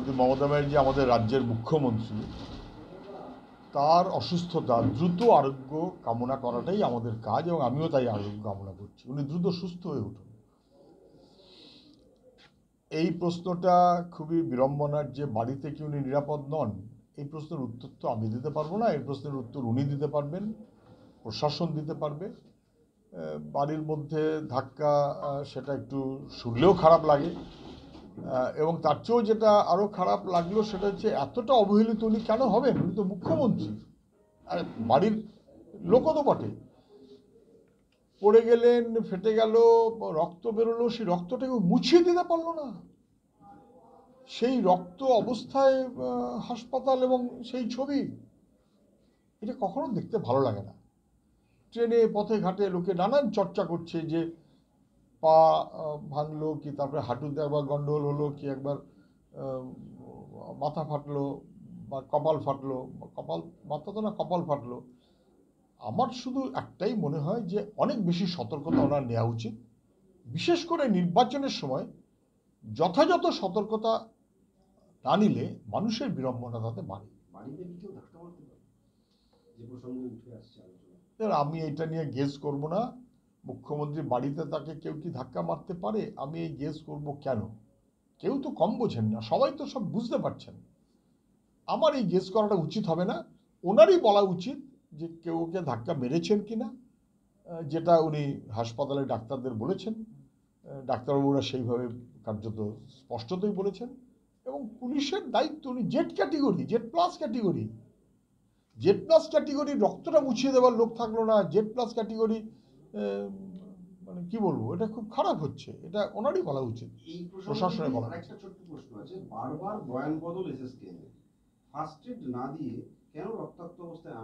শ্রীমতী মমতা ব্যানার্জি আমাদের রাজ্যের মুখ্যমন্ত্রী, তার অসুস্থতা দ্রুত আরোগ্য কামনা করাটাই আমাদের কাজ, এবং আমিও তাই আরোগ্য কামনা করছি। উনি দ্রুত সুস্থ হয়ে উঠুন। এই প্রশ্নটা খুবই বিড়ম্বনার যে বাড়িতে কি উনি নিরাপদ নন, এই প্রশ্নের উত্তর তো আমি দিতে পারবো না। এই প্রশ্নের উত্তর উনি দিতে পারবেন, প্রশাসন দিতে পারবে। বাড়ির মধ্যে ধাক্কা, সেটা একটু শুনলেও খারাপ লাগে, এবং তার চেয়েও যেটা আরও খারাপ লাগলো সেটা হচ্ছে এতটা অবহেলিত উনি কেন হবেন? উনি তো মুখ্যমন্ত্রী, আর বাড়ির লোকও তো বটে। পড়ে গেলেন, ফেটে গেল, রক্ত বেরোলো, সেই রক্তটাকে মুছিয়ে দিতে পারলো না। সেই রক্ত অবস্থায় হাসপাতাল, এবং সেই ছবি, এটা কখনো দেখতে ভালো লাগে না। ট্রেনে পথে ঘাটে লোকে নানান চর্চা করছে যে পা ভাঙলো, কি তারপরে হাঁটুতে একবার গন্ডগোল হলো, কি একবার মাথা ফাটলো বা কপাল ফাটলো, মাথা তো না, কপাল ফাটলো। আমার শুধু একটাই মনে হয় যে অনেক বেশি সতর্কতা ওনার নেওয়া উচিত, বিশেষ করে নির্বাচনের সময় যথাযথ সতর্কতা না নিলে মানুষের বিড়ম্বনা তাতে বাড়ে। আমি এটা নিয়ে গেস করব না। মুখ্যমন্ত্রী বাড়িতে তাকে কেউ কি ধাক্কা মারতে পারে? আমি এই গেস করব কেন? কেউ তো কম বোঝেন না, সবাই তো সব বুঝতে পারছেন। আমার এই গেস করাটা উচিত হবে না। ওনারই বলা উচিত যে কেউ ওকে ধাক্কা মেরেছেন কিনা, যেটা উনি হাসপাতালে ডাক্তারদের বলেছেন। ডাক্তারবাবুরা সেইভাবে কার্যত স্পষ্টতই বলেছেন। এবং পুলিশের দায়িত্ব, উনি জেড প্লাস ক্যাটেগরি রক্তটা মুছিয়ে দেওয়ার লোক থাকলো না। জেড প্লাস ক্যাটেগরি, মানে কি বলবো, এটা খুব খারাপ হচ্ছে। এটা ওনারই বলা উচিত, প্রশাসনের বলা। একটা ছোট্ট প্রশ্ন আছে, বারবার বয়ান বদল এসএসকেএম, ফার্স্ট এড না দিয়ে কেন রক্তাক্ত অবস্থায়